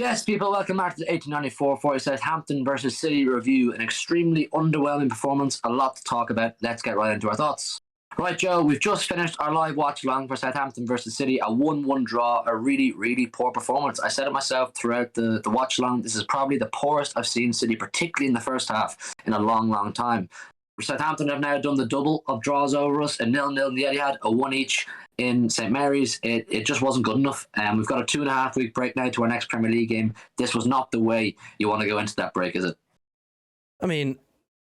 Yes, people, welcome back to the 1894 for Southampton versus City review. An extremely underwhelming performance, a lot to talk about. Let's get right into our thoughts. Right, Joe, we've just finished our live watch along for Southampton versus City, a 1-1 draw, a really, really poor performance. I said it myself throughout the watch along. This is probably the poorest I've seen City, particularly in the first half, in a long, long time. Southampton have now done the double of draws over us, a 0-0 in the Etihad, a 1 each in St Mary's. It just wasn't good enough. We've got a 2.5 week break now to our next Premier League game. This was not the way you want to go into that break, is it? I mean,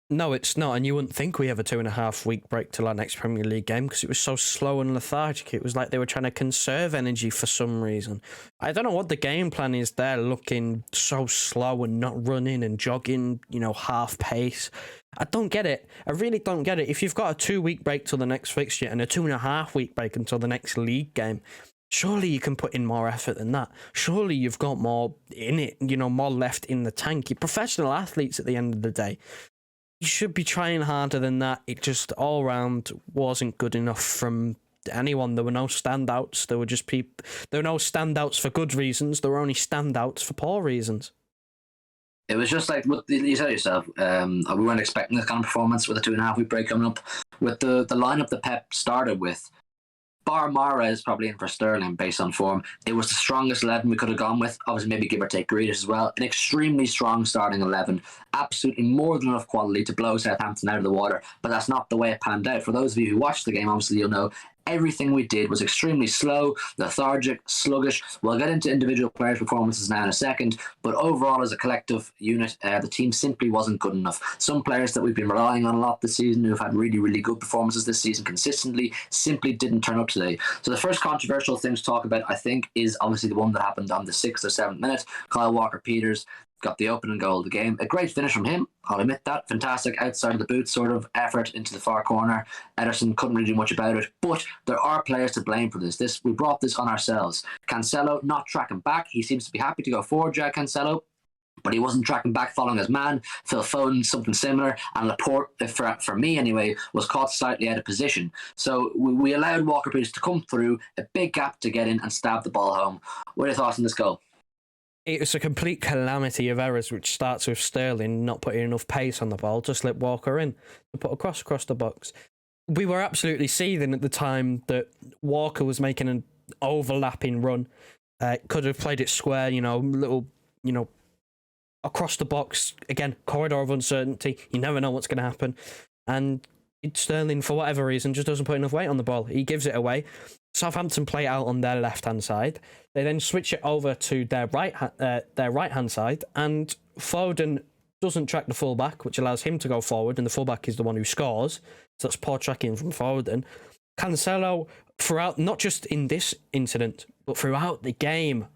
no, it's not. And you wouldn't think we have a 2.5 week break till our next Premier League game because it was so slow and lethargic. It was like they were trying to conserve energy for some reason. I don't know what the game plan is there, looking so slow and not running and jogging, half pace. I don't get it. I really don't get it. If you've got a 2 week break till the next fixture and a 2.5 week break until the next league game, surely you can put in more effort than that. Surely you've got more in it, more left in the tank. You're professional athletes at the end of the day. You should be trying harder than that. It just all round wasn't good enough from anyone. There were no standouts. There were just people. There were no standouts for good reasons. There were only standouts for poor reasons. It was just like what you said yourself. We weren't expecting this kind of performance with a 2.5 week break coming up. With the lineup that Pep started with, bar Mahrez probably in for Sterling based on form. It was the strongest 11 we could have gone with. Obviously, maybe give or take Grealish as well. An extremely strong starting 11. Absolutely more than enough quality to blow Southampton out of the water. But that's not the way it panned out. For those of you who watched the game, obviously you'll know everything we did was extremely slow, lethargic, sluggish. We'll get into individual players' performances now in a second, but overall as a collective unit, the team simply wasn't good enough. Some players that we've been relying on a lot this season, who've had really, really good performances this season consistently, simply didn't turn up today. So the first controversial thing to talk about, I think, is obviously the one that happened on the 6th or 7th minute. Kyle Walker-Peters got the opening goal of the game. A great finish from him, I'll admit that. Fantastic outside of the boot sort of effort into the far corner. Ederson couldn't really do much about it, but there are players to blame for this. We brought this on ourselves. Cancelo not tracking back. He seems to be happy to go forward, Jack Cancelo, but he wasn't tracking back following his man. Phil Foden, something similar, and Laporte, for me anyway, was caught slightly out of position. So we allowed Walker-Peters to come through, a big gap to get in and stab the ball home. What are your thoughts on this goal? It was a complete calamity of errors, which starts with Sterling not putting enough pace on the ball to slip Walker in to put across the box. We were absolutely seething at the time that Walker was making an overlapping run. Could have played it square, across the box. Again, corridor of uncertainty. You never know what's going to happen. And Sterling, for whatever reason, just doesn't put enough weight on the ball. He gives it away. Southampton play out on their left-hand side. They then switch it over to their right-hand side, and Foden doesn't track the fullback, which allows him to go forward, and the fullback is the one who scores. So that's poor tracking from Foden. Cancelo, throughout, not just in this incident, but throughout the game,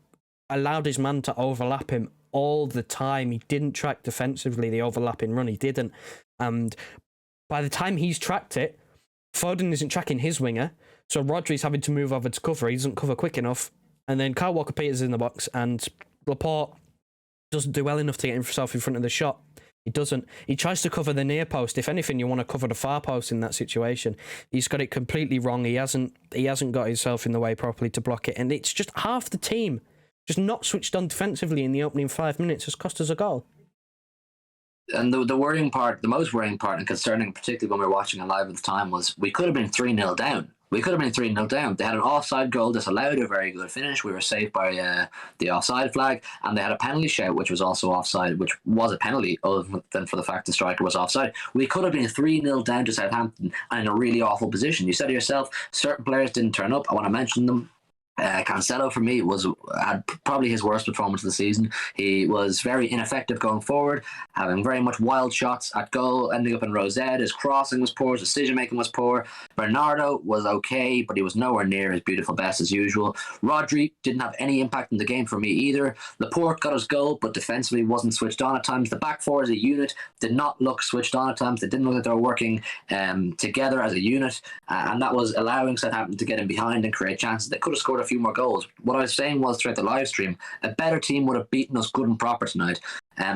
allowed his man to overlap him all the time. He didn't track defensively the overlapping run. He didn't. And by the time he's tracked it, Foden isn't tracking his winger, so Rodri's having to move over to cover. He doesn't cover quick enough. And then Kyle Walker-Peters is in the box, and Laporte doesn't do well enough to get himself in front of the shot. He doesn't. He tries to cover the near post. If anything, you want to cover the far post in that situation. He's got it completely wrong. He hasn't got himself in the way properly to block it. And it's just half the team just not switched on defensively in the opening 5 minutes has cost us a goal. And the worrying part, the most worrying part and concerning, particularly when we were watching it live at the time, was we could have been 3-0 down. We could have been 3-0 down. They had an offside goal that allowed a very good finish. We were saved by the offside flag, and they had a penalty shout, which was also offside, which was a penalty, other than for the fact the striker was offside. We could have been 3-0 down to Southampton and in a really awful position. You said to yourself, certain players didn't turn up. I want to mention them. Cancelo, for me, had probably his worst performance of the season. He was very ineffective going forward, having very much wild shots at goal, ending up in Rosette. His crossing was poor, his decision-making was poor. Bernardo was okay, but he was nowhere near his beautiful best as usual. Rodri didn't have any impact in the game for me either. Laporte got his goal, but defensively wasn't switched on at times. The back four as a unit did not look switched on at times. They didn't look like they were working together as a unit, and that was allowing Southampton to get in behind and create chances. They could have scored a few more goals. What I was saying was throughout the live stream, a better team would have beaten us good and proper tonight.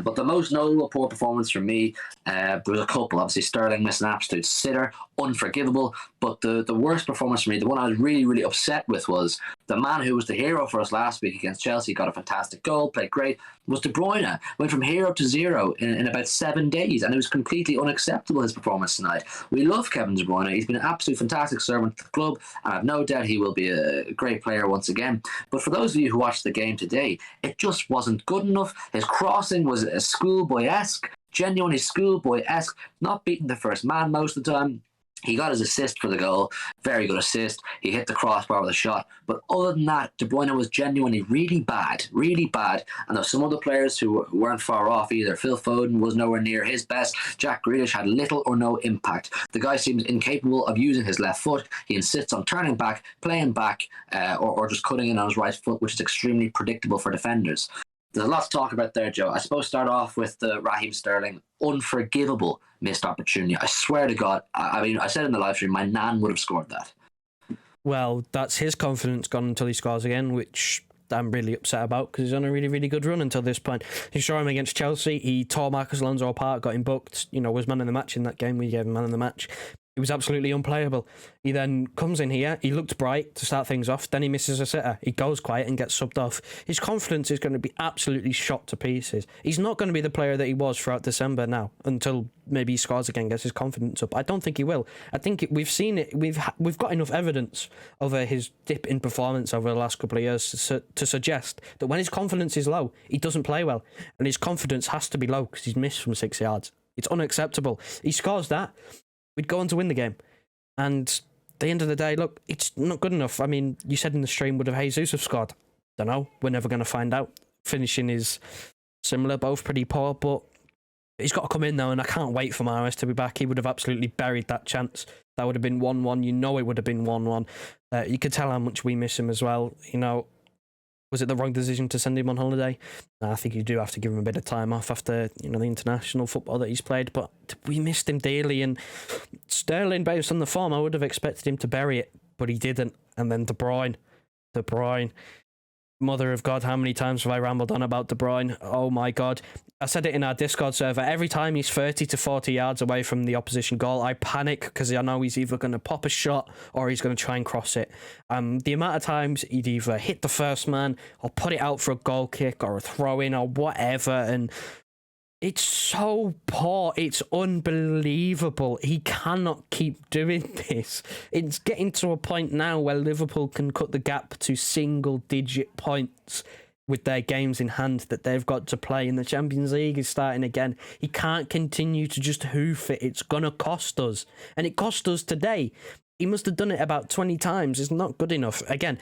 But the most notable poor performance for me, there was a couple. Obviously, Sterling missed an absolute sitter, unforgivable. But the worst performance for me, the one I was really, really upset with, was the man who was the hero for us last week against Chelsea, got a fantastic goal, played great, was De Bruyne. Went from hero to zero in about 7 days, and it was completely unacceptable, his performance tonight. We love Kevin De Bruyne. He's been an absolute fantastic servant to the club, and I have no doubt he will be a great player once again. But for those of you who watched the game today, it just wasn't good enough. His crossing was a schoolboy-esque, genuinely schoolboy-esque, not beating the first man most of the time. He got his assist for the goal, very good assist. He hit the crossbar with a shot. But other than that, De Bruyne was genuinely really bad, really bad. And there's some other players who weren't far off either. Phil Foden was nowhere near his best. Jack Grealish had little or no impact. The guy seems incapable of using his left foot. He insists on turning back, playing back, or just cutting in on his right foot, which is extremely predictable for defenders. There's a lot to talk about there, Joe. I suppose start off with the Raheem Sterling unforgivable missed opportunity. I swear to God, I mean, I said in the live stream, my nan would have scored that. Well, that's his confidence gone until he scores again, which I'm really upset about because he's on a really, really good run until this point. You saw him against Chelsea. He tore Marcus Alonso apart, got him booked, was man of the match in that game. We gave him man of the match. He was absolutely unplayable. He then comes in here. He looked bright to start things off. Then he misses a sitter. He goes quiet and gets subbed off. His confidence is going to be absolutely shot to pieces. He's not going to be the player that he was throughout December now until maybe he scores again, gets his confidence up. I don't think he will. I think we've seen it. We've got enough evidence over his dip in performance over the last couple of years to suggest that when his confidence is low, he doesn't play well. And his confidence has to be low because he's missed from 6 yards. It's unacceptable. He scores that, we'd go on to win the game. And at the end of the day, look, it's not good enough. I mean, you said in the stream, would have Jesus have scored? Don't know. We're never going to find out. Finishing is similar, both pretty poor, but he's got to come in now, and I can't wait for Mahrez to be back. He would have absolutely buried that chance. That would have been 1-1. It would have been 1-1. You could tell how much we miss him as well. Was it the wrong decision to send him on holiday? I think you do have to give him a bit of time off after the international football that he's played, but we missed him dearly. And Sterling, based on the form, I would have expected him to bury it, but he didn't. And then De Bruyne, mother of God, how many times have I rambled on about De Bruyne? Oh my God. I said it in our Discord server. Every time he's 30 to 40 yards away from the opposition goal, I panic because I know he's either going to pop a shot or he's going to try and cross it. The amount of times he'd either hit the first man or put it out for a goal kick or a throw in or whatever, and it's so poor. It's unbelievable. He cannot keep doing this. It's getting to a point now where Liverpool can cut the gap to single-digit points with their games in hand that they've got to play, and the Champions League is starting again. He can't continue to just hoof it. It's going to cost us. And it cost us today. He must have done it about 20 times. It's not good enough. Again,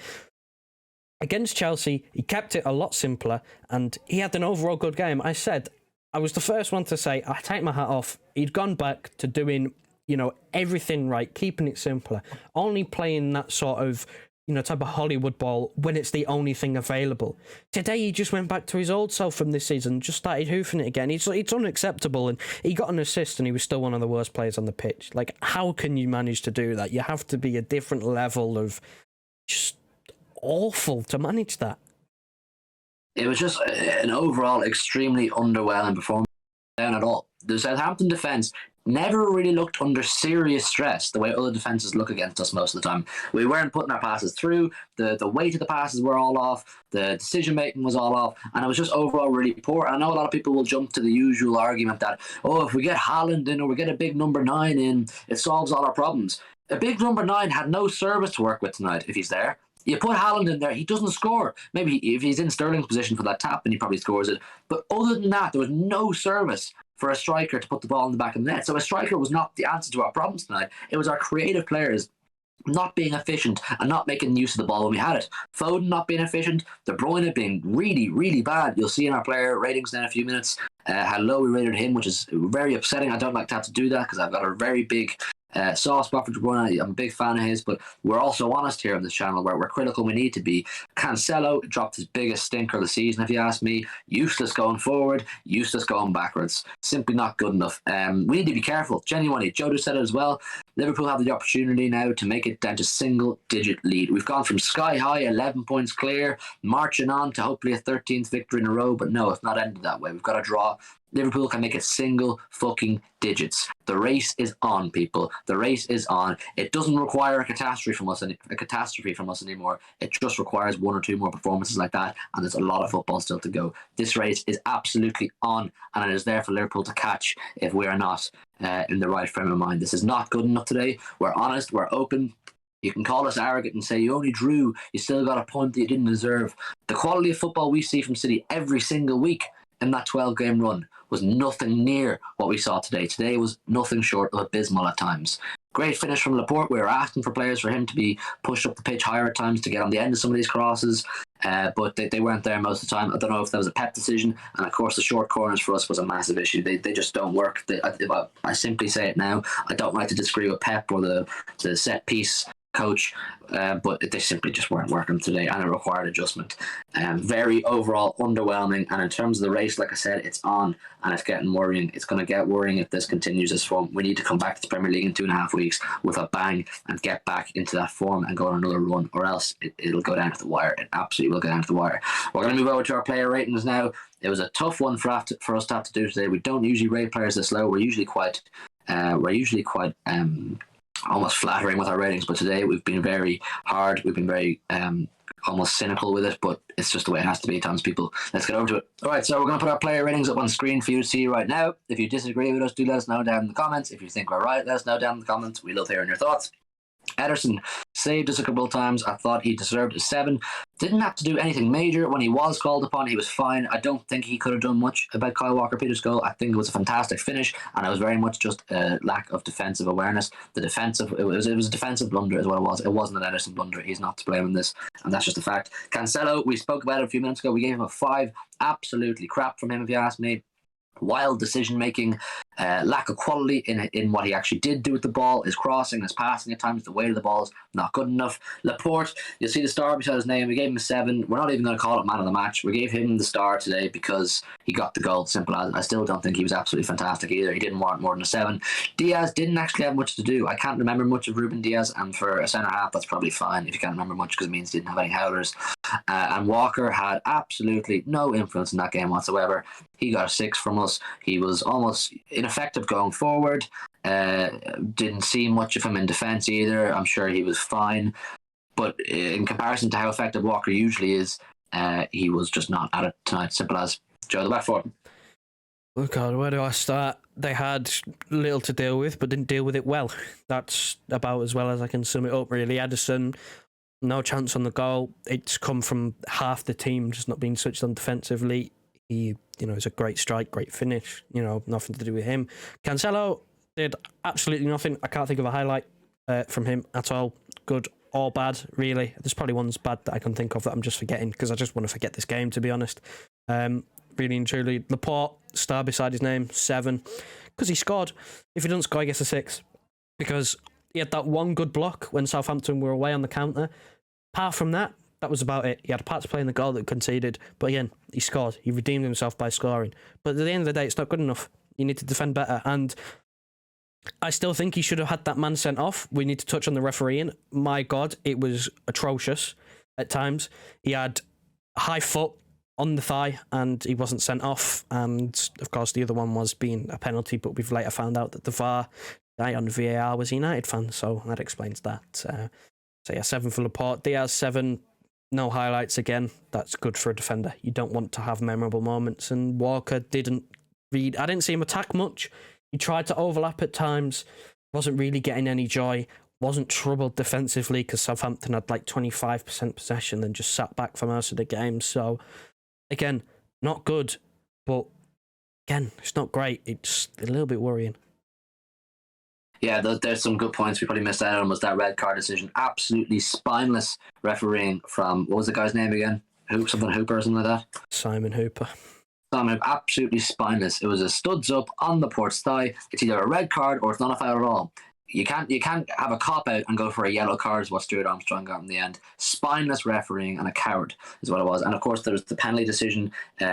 against Chelsea, he kept it a lot simpler, and he had an overall good game. I was the first one to say, I take my hat off. He'd gone back to doing, everything right, keeping it simpler, only playing that sort of, type of Hollywood ball when it's the only thing available. Today, he just went back to his old self from this season, just started hoofing it again. It's unacceptable, and he got an assist, and he was still one of the worst players on the pitch. Like, how can you manage to do that? You have to be a different level of just awful to manage that. It was just an overall extremely underwhelming performance down at all. The Southampton defence never really looked under serious stress the way other defences look against us most of the time. We weren't putting our passes through, the weight of the passes were all off, the decision-making was all off, and it was just overall really poor. I know a lot of people will jump to the usual argument that, if we get Haaland in or we get a big number 9 in, it solves all our problems. A big number 9 had no service to work with tonight if he's there. You put Haaland in there, he doesn't score. Maybe if he's in Sterling's position for that tap, then he probably scores it. But other than that, there was no service for a striker to put the ball in the back of the net. So a striker was not the answer to our problems tonight. It was our creative players not being efficient and not making use of the ball when we had it. Foden not being efficient, De Bruyne being really, really bad. You'll see in our player ratings in a few minutes how low we rated him, which is very upsetting. I don't like to have to do that because I've got a very big Soft spot for De Bruyne. I'm a big fan of his, but we're also honest here on this channel where we're critical. We need to be. Cancelo dropped his biggest stinker of the season, if you ask me. Useless going forward, useless going backwards. Simply not good enough. We need to be careful. Genuinely, Joe said it as well. Liverpool have the opportunity now to make it down to single-digit lead. We've gone from sky high, 11 points clear, marching on to hopefully a 13th victory in a row, but no, it's not ended that way. We've got to draw. Liverpool can make it single fucking digits. The race is on, people. The race is on. It doesn't require a catastrophe from us anymore. It just requires one or two more performances like that, and there's a lot of football still to go. This race is absolutely on, and it is there for Liverpool to catch if we are not in the right frame of mind. This is not good enough today. We're honest. We're open. You can call us arrogant and say you only drew. You still got a point that you didn't deserve. The quality of football we see from City every single week in that 12-game run was nothing near what we saw today. Today was nothing short of abysmal at times. Great finish from Laporte. We were asking for players for him to be pushed up the pitch higher at times to get on the end of some of these crosses, but they weren't there most of the time. I don't know if that was a Pep decision, and of course the short corners for us was a massive issue. They just don't work. I simply say it now. I don't like to disagree with Pep or the set piece coach, but they simply just weren't working today, and it required adjustment. Very overall underwhelming, and in terms of the race, like I said, it's on, and it's getting worrying. It's going to get worrying if this continues this form. We need to come back to the Premier League in 2.5 weeks with a bang and get back into that form and go on another run, or else it'll go down to the wire. It absolutely will go down to the wire. We're going to move over to our player ratings now. It was a tough one for us to have to do today. We don't usually rate players this low. We're usually quite almost flattering with our ratings, but today we've been very hard. We've been very almost cynical with it, but it's just the way it has to be at times, people. Let's get over to it. All right, so we're going to put our player ratings up on screen for you to see right now. If you disagree with us, do let us know down in the comments. If you think we're right, let us know down in the comments. We love hearing your thoughts. Ederson saved us a couple of times. I thought he deserved a 7. Didn't have to do anything major. When he was called upon, he was fine. I don't think he could have done much about Kyle Walker-Peters' goal. I think it was a fantastic finish, and it was very much just a lack of defensive awareness. It was a defensive blunder is what it was. It wasn't an Ederson blunder. He's not to blame in this, and that's just a fact. Cancelo, we spoke about it a few minutes ago. We gave him a 5. Absolutely crap from him, if you ask me. Wild decision making, lack of quality in what he actually did do with the ball. His crossing, his passing at times, the weight of the ball is not good enough. Laporte, you'll see the star beside his name. We gave him a 7. We're not even going to call it man of the match. We gave him the star today because he got the goal. Simple as. I still don't think he was absolutely fantastic either. He didn't warrant more than a 7. Diaz didn't actually have much to do. I can't remember much of Ruben Diaz, and for a centre half, that's probably fine if you can't remember much because it means he didn't have any howlers. And Walker had absolutely no influence in that game whatsoever. He got a 6 from us. He was almost ineffective going forward. Didn't see much of him in defence either. I'm sure he was fine. But in comparison to how effective Walker usually is, he was just not at it tonight. Simple as. Joe, the back four. Oh God, where do I start? They had little to deal with, but didn't deal with it well. That's about as well as I can sum it up, really. Ederson, no chance on the goal. It's come from half the team just not being switched on defensively. He, it's a great strike, great finish. Nothing to do with him. Cancelo did absolutely nothing. I can't think of a highlight from him at all. Good or bad, really. There's probably ones bad that I can think of that I'm just forgetting because I just want to forget this game, to be honest. Really and truly. Laporte, star beside his name, 7. Because he scored. If he doesn't score, he gets a 6. Because he had that one good block when Southampton were away on the counter. Apart from that, that was about it. He had a part to play in the goal that conceded. But again, he scored. He redeemed himself by scoring. But at the end of the day, it's not good enough. You need to defend better. And I still think he should have had that man sent off. We need to touch on the refereeing. My God, it was atrocious at times. He had a high foot on the thigh and he wasn't sent off. And of course, the other one was being a penalty, but we've later found out that the VAR guy on VAR was a United fan. So that explains that. So yeah, 7 for Laporte. Diaz, 7. No highlights again. That's good for a defender. You don't want to have memorable moments. And Walker didn't read. I didn't see him attack much. He tried to overlap at times. Wasn't really getting any joy. Wasn't troubled defensively because Southampton had like 25% possession and just sat back for most of the game. So, again, not good. But, again, it's not great. It's a little bit worrying. Yeah, there's some good points we probably missed out on. Was that red card decision absolutely spineless refereeing from, what was the guy's name again? Hooper or something like that? Simon Hooper. Absolutely spineless. It was a studs up on the Port's thigh. It's either a red card or it's not a foul at all. you can't have a cop out and go for a yellow card, is what Stuart Armstrong got in the end. Spineless refereeing and a coward is what it was. And of course, there was the penalty decision,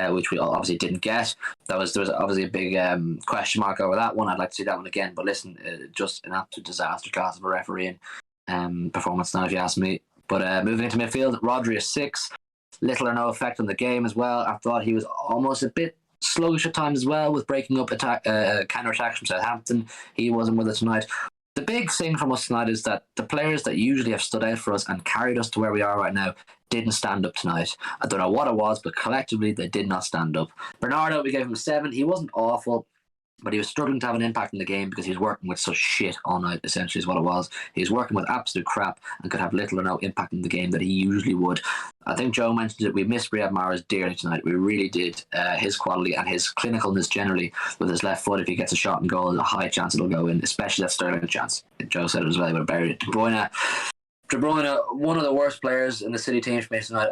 which we obviously didn't get. There was obviously a big question mark over that one. I'd like to see that one again. But listen, just an absolute disaster class of a refereeing performance now, if you ask me. But moving into midfield, Rodri is 6. Little or no effect on the game as well. I thought he was almost a bit sluggish at times as well, with breaking up counter attacks from Southampton. He wasn't with us tonight. The big thing from us tonight is that the players that usually have stood out for us and carried us to where we are right now didn't stand up tonight. I don't know what it was, but collectively they did not stand up. Bernardo, we gave him a 7. He wasn't awful, but he was struggling to have an impact in the game because he was working with such shit all night, essentially is what it was. He was working with absolute crap and could have little or no impact in the game that he usually would. I think Joe mentioned it. We missed Riyad Mahrez dearly tonight. We really did. His quality and his clinicalness generally with his left foot, if he gets a shot and goal, there's a high chance it'll go in, especially that Sterling chance. Joe said it as well, he would have buried it. De Bruyne, one of the worst players in the City team for me tonight.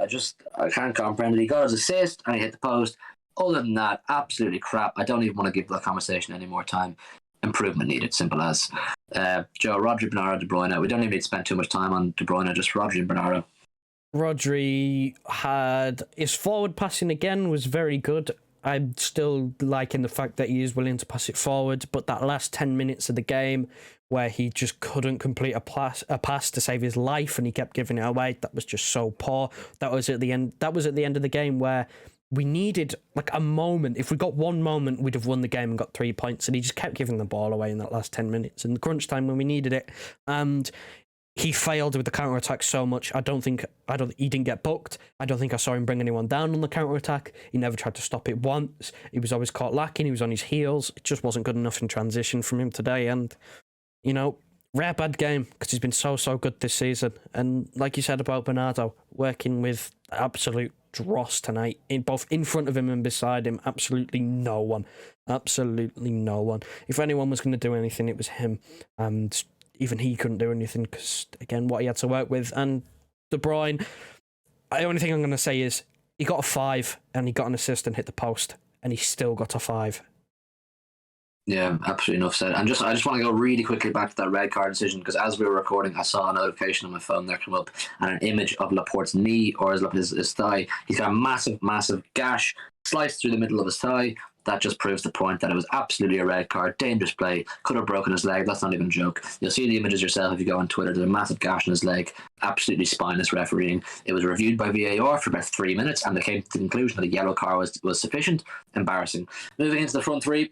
I can't comprehend it. He got his assist and he hit the post. Other than that, absolutely crap. I don't even want to give the conversation any more time. Improvement needed, simple as. Joe, Rodri, Bernardo, De Bruyne. We don't even need to spend too much time on De Bruyne, just Rodri and Bernardo. Rodri had his forward passing again was very good. I'm still liking the fact that he is willing to pass it forward, but that last 10 minutes of the game where he just couldn't complete a pass to save his life and he kept giving it away, that was just so poor. That was at the end of the game where we needed like a moment. If we got one moment, we'd have won the game and got 3 points. And he just kept giving the ball away in that last 10 minutes. In the crunch time when we needed it. And he failed with the counter-attack so much. He didn't get booked. I don't think I saw him bring anyone down on the counter-attack. He never tried to stop it once. He was always caught lacking. He was on his heels. It just wasn't good enough in transition from him today. And, you know, rare bad game because he's been so good this season. And like you said about Bernardo, working with absolute dross tonight, both in front of him and beside him. Absolutely no one. If anyone was going to do anything, it was him. And even he couldn't do anything because, again, what he had to work with. And De Bruyne, the only thing I'm going to say is he got a 5 and he got an assist and hit the post and he still got a 5. Yeah, absolutely enough said. And I just want to go really quickly back to that red card decision because as we were recording, I saw a notification on my phone there come up and an image of Laporte's knee or his thigh. He's got a massive gash sliced through the middle of his thigh. That just proves the point that it was absolutely a red card, dangerous play, could have broken his leg. That's not even a joke. You'll see the images yourself if you go on Twitter. There's a massive gash in his leg, absolutely spineless refereeing. It was reviewed by VAR for about 3 minutes and they came to the conclusion that a yellow card was sufficient. Embarrassing. Moving into the front three,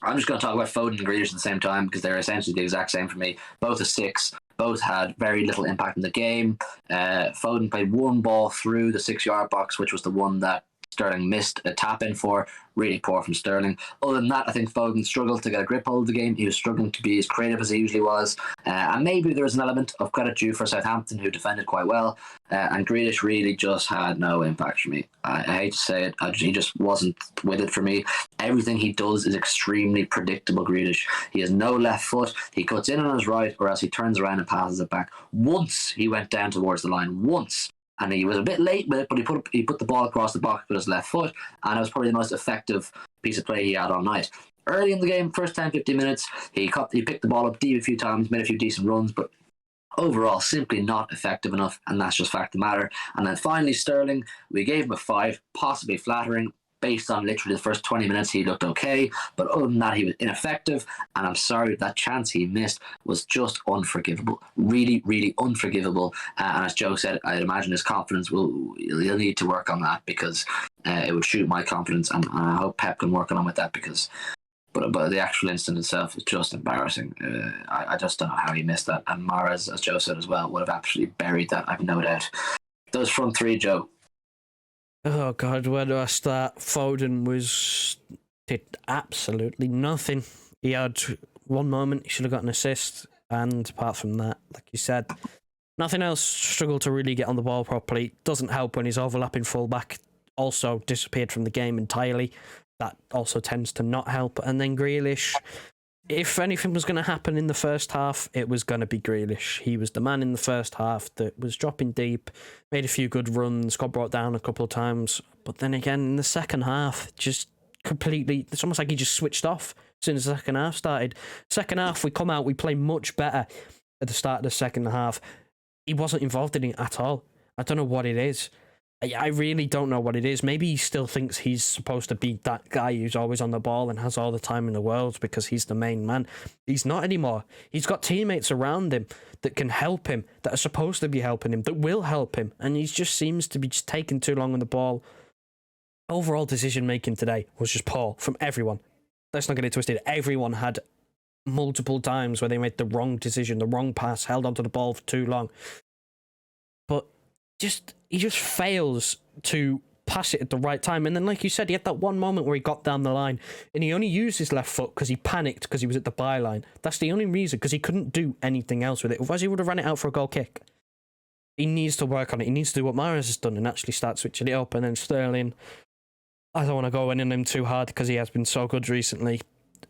I'm just going to talk about Foden and Grealish at the same time because they're essentially the exact same for me. Both a 6. Both had very little impact in the game. Foden played one ball through the 6-yard box, which was the one that Sterling missed a tap in for. Really poor from Sterling. Other than that, I think Foden struggled to get a grip hold of the game. He was struggling to be as creative as he usually was. And maybe there was an element of credit due for Southampton, who defended quite well. And Grealish really just had no impact for me. I hate to say it. He just wasn't with it for me. Everything he does is extremely predictable, Grealish. He has no left foot. He cuts in on his right, or else he turns around and passes it back. Once he went down towards the line. Once. And he was a bit late with it, but he put the ball across the box with his left foot, and it was probably the most effective piece of play he had all night. Early in the game, first 10-15 minutes, he picked the ball up deep a few times, made a few decent runs, but overall simply not effective enough, and that's just fact of the matter. And then finally, Sterling, we gave him a 5, possibly flattering. Based on literally the first 20 minutes, he looked okay, but other than that, he was ineffective. And I'm sorry, that chance he missed was just unforgivable. Really unforgivable. And as Joe said, I'd imagine his confidence he'll need to work on that because it would shoot my confidence. And I hope Pep can work on with that because. But the actual incident itself is just embarrassing. I just don't know how he missed that. And Mahrez, as Joe said as well, would have absolutely buried that. I've no doubt. Those front three, Joe. Oh God, where do I start? Foden did absolutely nothing. He had one moment, he should have got an assist, and apart from that, like you said, nothing else. Struggled to really get on the ball properly. Doesn't help when his overlapping fullback also disappeared from the game entirely. That also tends to not help. And then Grealish, if anything was going to happen in the first half, it was going to be Grealish. He was the man in the first half that was dropping deep, made a few good runs, got brought down a couple of times. But then again, in the second half, just completely, it's almost like he just switched off. soon as the second half started. Second half, we come out, we play much better at the start of the second half. He wasn't involved in it at all. I don't know what it is. I really don't know what it is. Maybe he still thinks he's supposed to be that guy who's always on the ball and has all the time in the world because he's the main man. He's not anymore. He's got teammates around him that can help him, that are supposed to be helping him, that will help him. And he just seems to be just taking too long on the ball. Overall decision making today was just poor from everyone. Let's not get it twisted. Everyone had multiple times where they made the wrong decision, the wrong pass, held onto the ball for too long. But he just fails to pass it at the right time. And then, like you said, he had that one moment where he got down the line and he only used his left foot because he panicked because he was at the byline. That's the only reason, because he couldn't do anything else with it. Otherwise, he would have ran it out for a goal kick. He needs to work on it. He needs to do what Mahrez has done and actually start switching it up. And then Sterling, I don't want to go in on him too hard because he has been so good recently.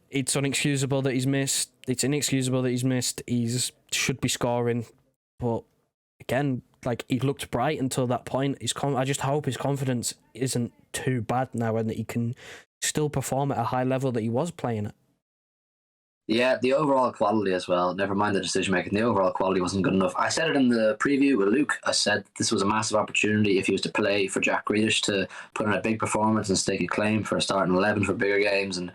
It's unexcusable that he's missed. It's inexcusable that he's missed. He should be scoring. But again, like, he looked bright until that point. I just hope his confidence isn't too bad now and that he can still perform at a high level that he was playing at. Yeah, the overall quality as well. Never mind the decision making. The overall quality wasn't good enough. I said it in the preview with Luke. I said this was a massive opportunity if he was to play for Jack Grealish to put in a big performance and stake a claim for a starting 11 for bigger games and,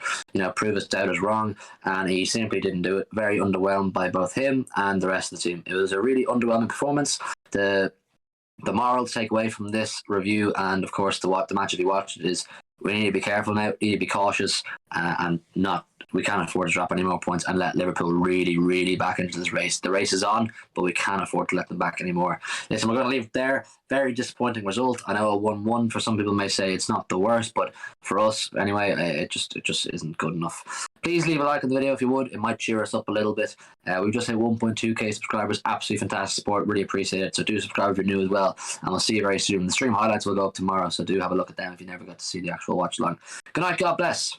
prove his doubters wrong. And he simply didn't do it. Very underwhelmed by both him and the rest of the team. It was a really underwhelming performance. The moral to take away from this review, and of course the match if you watched it, is we need to be careful now. We need to be cautious and not. We can't afford to drop any more points and let Liverpool really, really back into this race. The race is on, but we can't afford to let them back anymore. Listen, we're going to leave it there. Very disappointing result. I know a 1-1 for some people may say it's not the worst, but for us, anyway, it just isn't good enough. Please leave a like on the video if you would. It might cheer us up a little bit. We've just hit 1.2k subscribers. Absolutely fantastic support. Really appreciate it. So do subscribe if you're new as well. And we'll see you very soon. The stream highlights will go up tomorrow, so do have a look at them if you never got to see the actual watch along. Good night. God bless.